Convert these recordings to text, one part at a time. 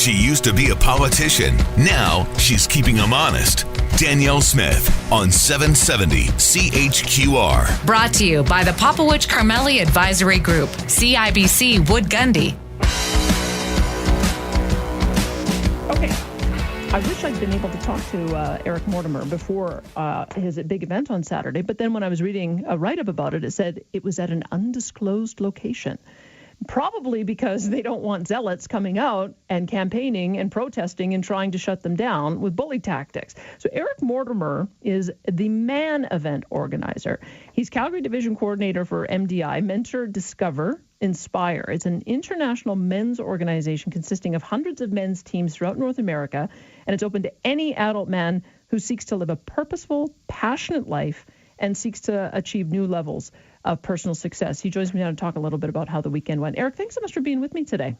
She used to be a politician. Now she's keeping them honest. Danielle Smith on 770 CHQR. Brought to you by the Popowich Carmeli Advisory Group, CIBC Wood Gundy. Okay. I wish I'd been able to talk to Eric Mortimer before his big event on Saturday, but then when I was reading a write-up about it, it said it was at an undisclosed location. Probably because they don't want zealots coming out and campaigning and protesting and trying to shut them down with bully tactics. So Eric Mortimer is the MAN event organizer. He's Calgary Division Coordinator for MDI, Mentor, Discover, Inspire. It's an international men's organization consisting of hundreds of men's teams throughout North America, and it's open to any adult man who seeks to live a purposeful, passionate life and seeks to achieve new levels of personal success. He joins me now to talk a little bit about how the weekend went. Eric, thanks so much for being with me today.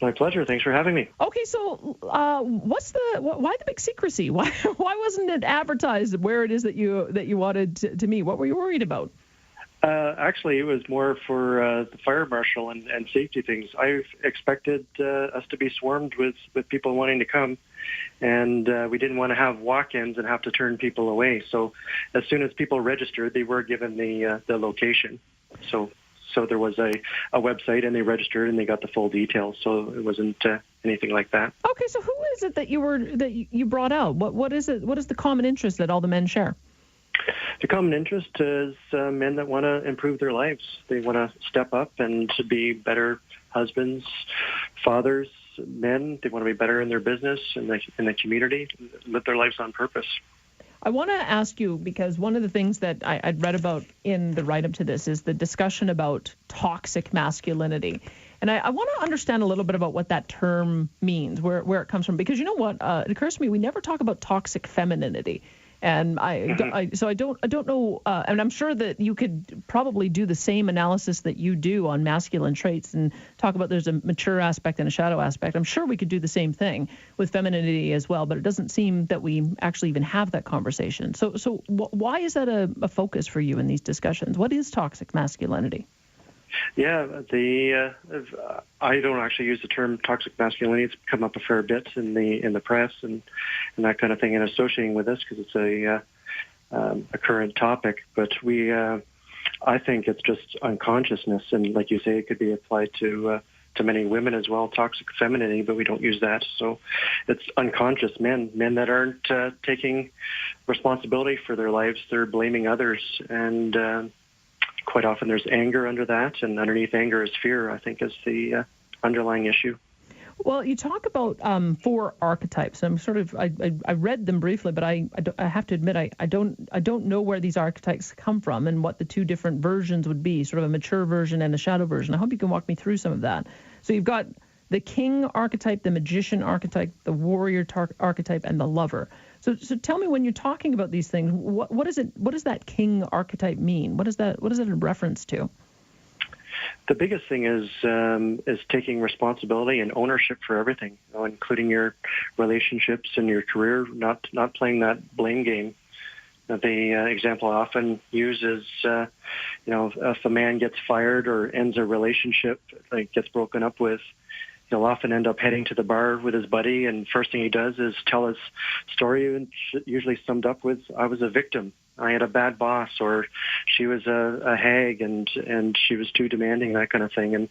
My pleasure. Thanks for having me. Okay, so why the big secrecy? Why wasn't it advertised where it is that you wanted to meet? What were you worried about? Actually, it was more for the fire marshal and safety things. I expected us to be swarmed with people wanting to come, and we didn't want to have walk-ins and have to turn people away. So as soon as people registered, they were given the location. So there was a website, and they registered, and they got the full details. So it wasn't anything like that. Okay, so who is it that you brought out? What is it? What is the common interest that all the men share? The common interest is men that want to improve their lives. They want to step up and to be better husbands, fathers, men. They want to be better in their business, in the community, live their lives on purpose. I want to ask you, because one of the things that I'd read about in the write-up to this is the discussion about toxic masculinity. And I want to understand a little bit about what that term means, where it comes from. Because you know what? It occurs to me, we never talk about toxic femininity. And so I don't know, and I'm sure that you could probably do the same analysis that you do on masculine traits and talk about there's a mature aspect and a shadow aspect. I'm sure we could do the same thing with femininity as well, but it doesn't seem that we actually even have that conversation. So why is that a focus for you in these discussions? What is toxic masculinity? Yeah, I don't actually use the term toxic masculinity. It's come up a fair bit in the press and that kind of thing, and associating with this because it's a current topic. But I think it's just unconsciousness, and like you say, it could be applied to many women as well. Toxic femininity, but we don't use that. So it's unconscious men that aren't taking responsibility for their lives. They're blaming others, and quite often there's anger under that, and underneath anger is fear, I think, is the underlying issue. Well, you talk about 4 archetypes. I read them briefly, but I have to admit I don't know where these archetypes come from and what the 2 different versions would be, sort of a mature version and a shadow version. I hope you can walk me through some of that. So you've got the king archetype, the magician archetype, the warrior archetype, and the lover. So tell me, when you're talking about these things, what is it? What does that king archetype mean? What is it in reference to? The biggest thing is taking responsibility and ownership for everything, including your relationships and your career. Not playing that blame game. The example I often use is, if a man gets fired or ends a relationship, like gets broken up with, he'll often end up heading to the bar with his buddy, and first thing he does is tell his story, and usually summed up with, I was a victim. I had a bad boss, or she was a hag and she was too demanding, that kind of thing. And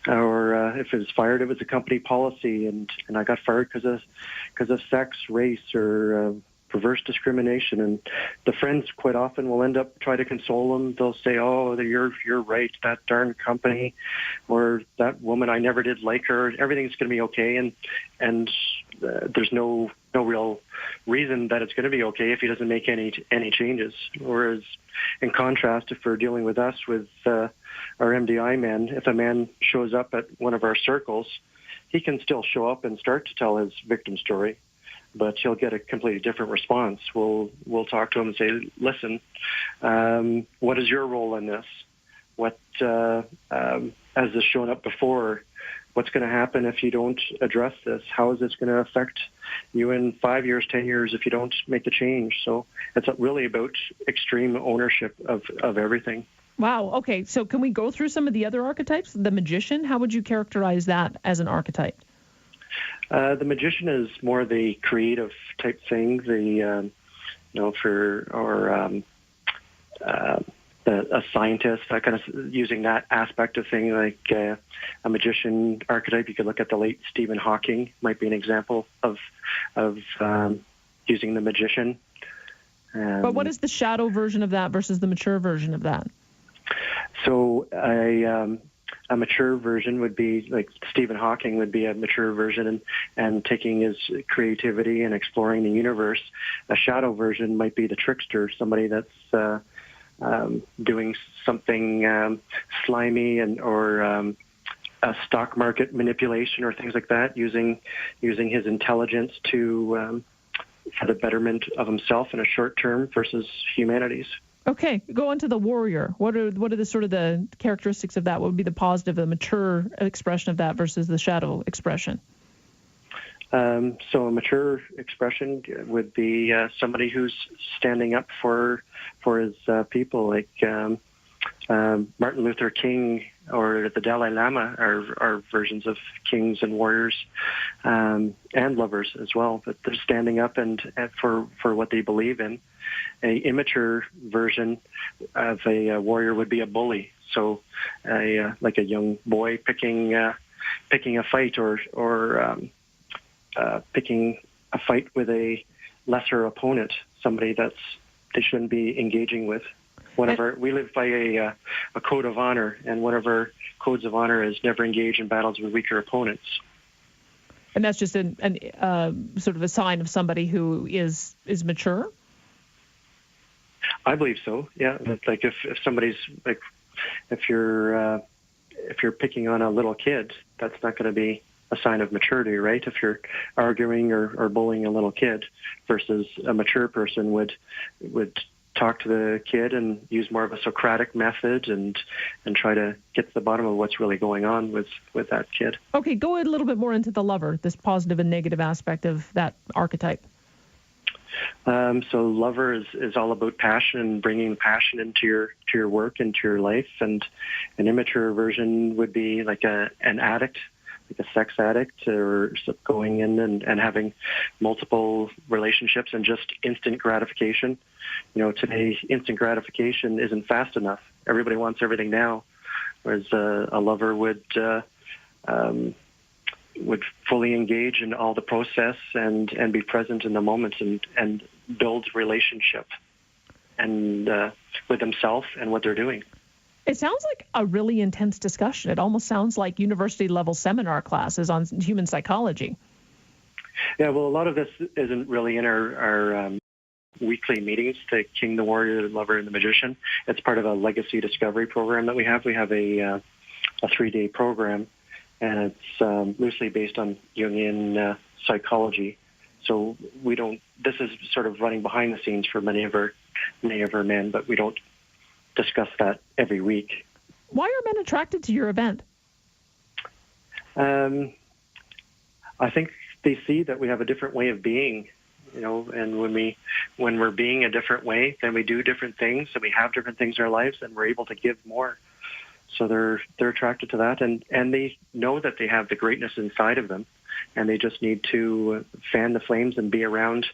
or if it was fired, it was a company policy, and I got fired because of sex, race, or perverse discrimination. And the friends quite often will end up try to console them. They'll say, "Oh, you're right. That darn company, or that woman, I never did like her. Everything's going to be okay." And there's no real reason that it's going to be okay if he doesn't make any changes. Whereas, in contrast, if we're dealing with us with our MDI men, if a man shows up at one of our circles, he can still show up and start to tell his victim story, but he'll get a completely different response. We'll talk to him and say, listen, what is your role in this? What has this shown up before? What's going to happen if you don't address this? How is this going to affect you in 5 years, 10 years if you don't make the change? So it's really about extreme ownership of everything. Wow. Okay. So can we go through some of the other archetypes? The magician, how would you characterize that as an archetype? The magician is more the creative type thing. A scientist, that kind of using that aspect of thing, like a magician archetype. You could look at the late Stephen Hawking, might be an example of using the magician. But what is the shadow version of that versus the mature version of that? So a mature version would be like Stephen Hawking would be a mature version and taking his creativity and exploring the universe. A shadow version might be the trickster, somebody that's doing something slimy or a stock market manipulation or things like that, using his intelligence to for the betterment of himself in a short term versus humanity's. Okay, go on to the warrior. What are the sort of the characteristics of that? What would be the positive, the mature expression of that versus the shadow expression? So a mature expression would be somebody who's standing up for his people, like Martin Luther King or the Dalai Lama are versions of kings and warriors and lovers as well. But they're standing up and for what they believe in. An immature version of a warrior would be a bully. So like a young boy picking a fight or picking a fight with a lesser opponent, somebody they shouldn't be engaging with. We live by a code of honor, and one of our codes of honor is never engage in battles with weaker opponents. And that's just sort of a sign of somebody who is mature? I believe so. Yeah, like if somebody's like if you're picking on a little kid, that's not going to be a sign of maturity, right? If you're arguing or bullying a little kid, versus a mature person would talk to the kid and use more of a Socratic method and try to get to the bottom of what's really going on with that kid. Okay, go a little bit more into the lover, this positive and negative aspect of that archetype. So lover is all about passion and bringing passion into your work, into your life, and an immature version would be like an addict, like a sex addict, or going in and having multiple relationships and just instant gratification. Today, instant gratification isn't fast enough. Everybody wants everything now, whereas a lover would fully engage in all the process and be present in the moment and build relationship and with themselves and what they're doing. It sounds like a really intense discussion. It almost sounds like university-level seminar classes on human psychology. Yeah, well, a lot of this isn't really in our weekly meetings, the King, the Warrior, the Lover, and the Magician. It's part of a legacy discovery program that we have. We have a 3-day program, and it's loosely based on Jungian psychology. So this is sort of running behind the scenes for many of our men, but we don't discuss that every week. Why are men attracted to your event? I think they see that we have a different way of being, and when we're being a different way, then we do different things, and we have different things in our lives, and we're able to give more. So they're attracted to that, and they know that they have the greatness inside of them, and they just need to fan the flames and be around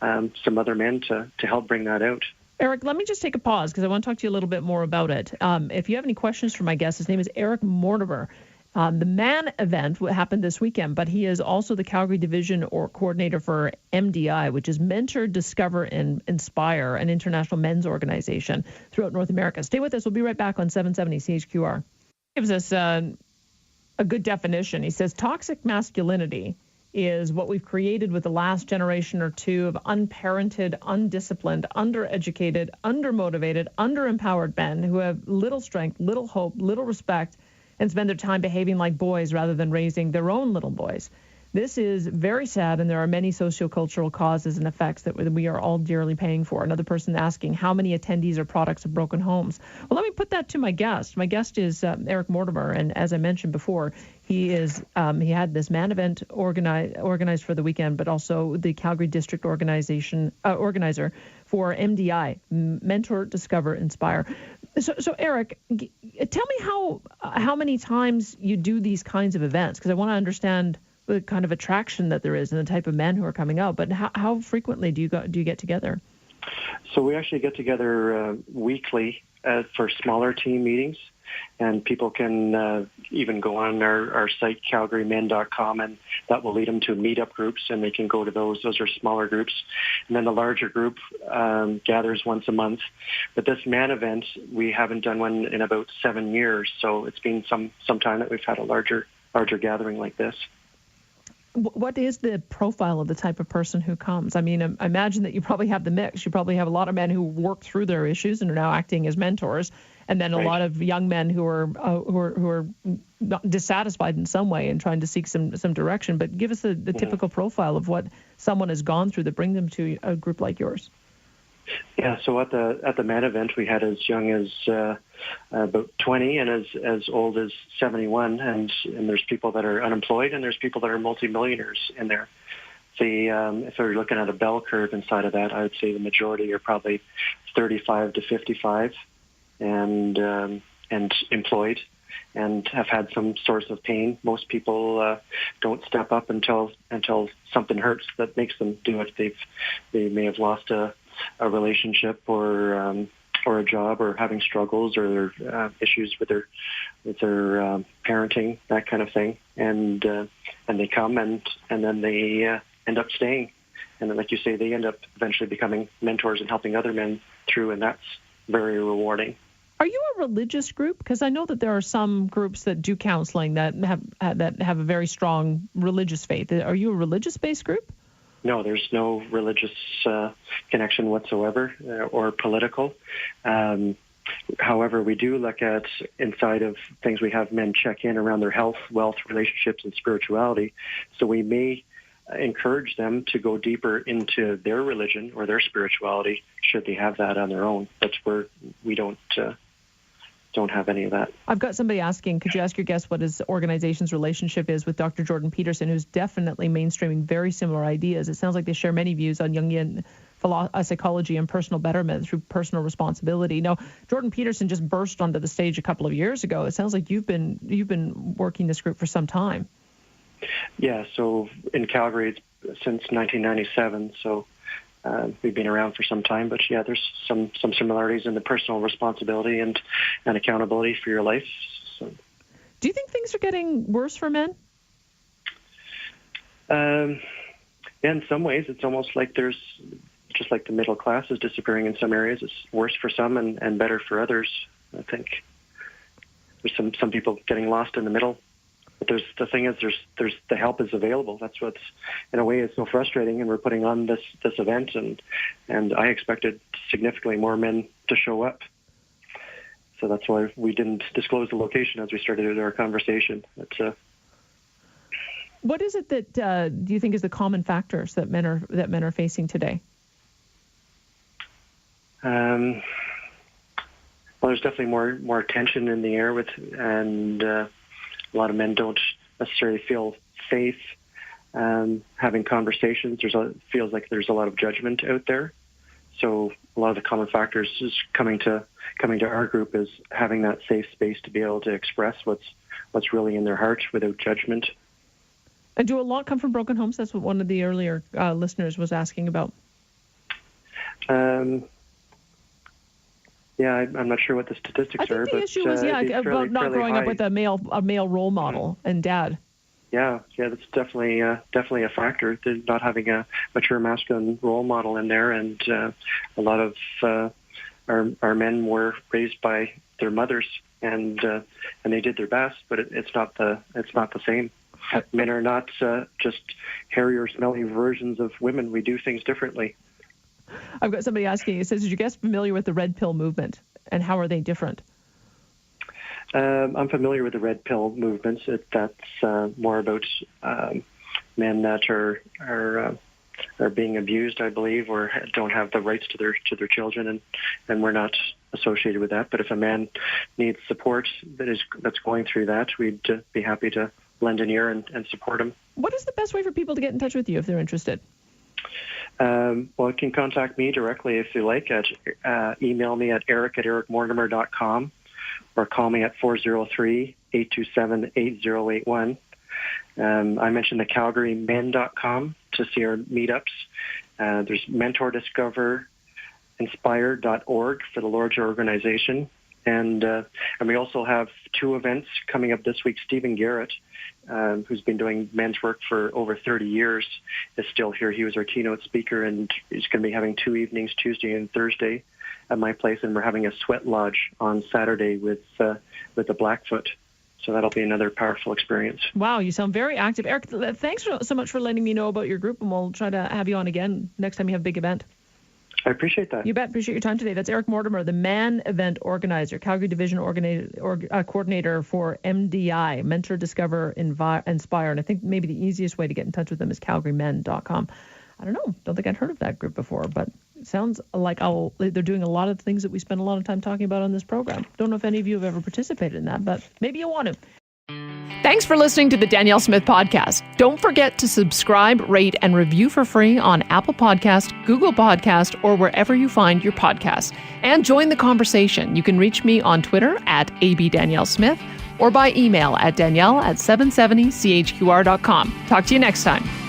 some other men to help bring that out. Eric, let me just take a pause because I want to talk to you a little bit more about it. If you have any questions for my guest, his name is Eric Mortimer. The MAN event happened this weekend, but he is also the Calgary division or coordinator for MDI, which is Mentor, Discover, and Inspire, an international men's organization throughout North America. Stay with us. We'll be right back on 770 CHQR. He gives us a good definition. He says toxic masculinity is what we've created with the last generation or two of unparented, undisciplined, undereducated, undermotivated, underempowered men who have little strength, little hope, little respect, and spend their time behaving like boys rather than raising their own little boys. This is very sad, and there are many sociocultural causes and effects that we are all dearly paying for. Another person asking, how many attendees are products of broken homes? Well, let me put that to my guest. My guest is Eric Mortimer, and as I mentioned before, he had this MAN event organized for the weekend, but also the Calgary District organizer for MDI, Mentor, Discover, Inspire. So Eric, tell me how many times you do these kinds of events, because I want to understand the kind of attraction that there is and the type of men who are coming out. But how frequently do you get together? So we actually get together weekly for smaller team meetings, and people can even go on our site, calgarymen.com, and that will lead them to meetup groups, and they can go to those. Those are smaller groups. And then the larger group gathers once a month. But this man event, we haven't done one in about 7 years, so it's been some time that we've had a larger gathering like this. What is the profile of the type of person who comes? I mean, I imagine that you probably have the mix. You probably have a lot of men who work through their issues and are now acting as mentors, and then a lot of young men who are not dissatisfied in some way and trying to seek some direction. But give us the typical profile of what someone has gone through that bring them to a group like yours. Yeah, so at the man event, we had as young as about 20 and as old as 71, and there's people that are unemployed and there's people that are multimillionaires in there. If we're looking at a bell curve inside of that, I would say the majority are probably 35 to 55 and employed and have had some source of pain. Most people don't step up until something hurts that makes them do it. They may have lost a relationship or a job, or having struggles, or issues with their parenting, that kind of thing, and they come and then they end up staying, and then, like you say, they end up eventually becoming mentors and helping other men through, and that's very rewarding. Are you a religious group? Because I know that there are some groups that do counseling that have a very strong religious faith. Are you a religious-based group? No, there's no religious connection whatsoever or political. However, we do look at, inside of things, we have men check in around their health, wealth, relationships, and spirituality. So we may encourage them to go deeper into their religion or their spirituality should they have that on their own. That's where we don't have any of that. I've got somebody asking, could you ask your guest what his organization's relationship is with Dr. Jordan Peterson, who's definitely mainstreaming very similar ideas. It sounds like they share many views on Jungian psychology and personal betterment through personal responsibility. Now, Jordan Peterson just burst onto the stage a couple of years ago. It sounds like you've been working this group for some time. Yeah, so in Calgary since 1997, so we've been around for some time, but yeah, there's some similarities in the personal responsibility and accountability for your life. So. Do you think things are getting worse for men? Yeah, in some ways, it's almost like there's, just like the middle class is disappearing in some areas. It's worse for some and better for others. I think there's some people getting lost in the middle. But the thing is, there's the help is available. That's what's, in a way, is so frustrating. And we're putting on this event, and I expected significantly more men to show up. So that's why we didn't disclose the location as we started our conversation. What is it that do you think is the common factors that men are facing today? Well, there's definitely more tension in the air and a lot of men don't necessarily feel safe having conversations. Feels like there's a lot of judgment out there. So a lot of the common factors is coming to our group is having that safe space to be able to express what's really in their heart without judgment. And do a lot come from broken homes? That's what one of the earlier listeners was asking about. Yeah, I'm not sure what the statistics are. I think the issue was about not growing up with a male role model and dad. Yeah, that's definitely a factor. Not having a mature masculine role model in there, and a lot of our men were raised by their mothers, and they did their best, but it's not the same. Men are not just hairier, smelly versions of women. We do things differently. I've got somebody asking, it says, is your guest familiar with the red pill movement, and how are they different? I'm familiar with the red pill movements. That's more about men that are being abused, I believe, or don't have the rights to their children, and we're not associated with that. But if a man needs support that's going through that, we'd be happy to lend an ear and support him. What is the best way for people to get in touch with you if they're interested? Well, you can contact me directly if you like. Email me at eric@ericmortimer.com or call me at 403-827-8081. I mentioned the CalgaryMen.com to see our meetups. There's Mentor Discover Inspire.org for the larger organization. And we also have 2 events coming up this week. Stephen Garrett, who's been doing men's work for over 30 years, is still here. He was our keynote speaker, and he's going to be having 2 evenings, Tuesday and Thursday, at my place. And we're having a sweat lodge on Saturday with the Blackfoot. So that'll be another powerful experience. Wow, you sound very active. Eric, thanks so much for letting me know about your group, and we'll try to have you on again next time you have a big event. I appreciate that. You bet. Appreciate your time today. That's Eric Mortimer, the Man Event Organizer, Calgary Division Coordinator for MDI, Mentor, Discover, Inspire. And I think maybe the easiest way to get in touch with them is calgarymen.com. I don't know. Don't think I'd heard of that group before, but it sounds like they're doing a lot of things that we spend a lot of time talking about on this program. Don't know if any of you have ever participated in that, but maybe you want to. Thanks for listening to the Danielle Smith Podcast. Don't forget to subscribe, rate, and review for free on Apple Podcast, Google Podcast, or wherever you find your podcasts. And join the conversation. You can reach me on Twitter at @abdaniellesmith or by email at danielle@770chqr.com. Talk to you next time.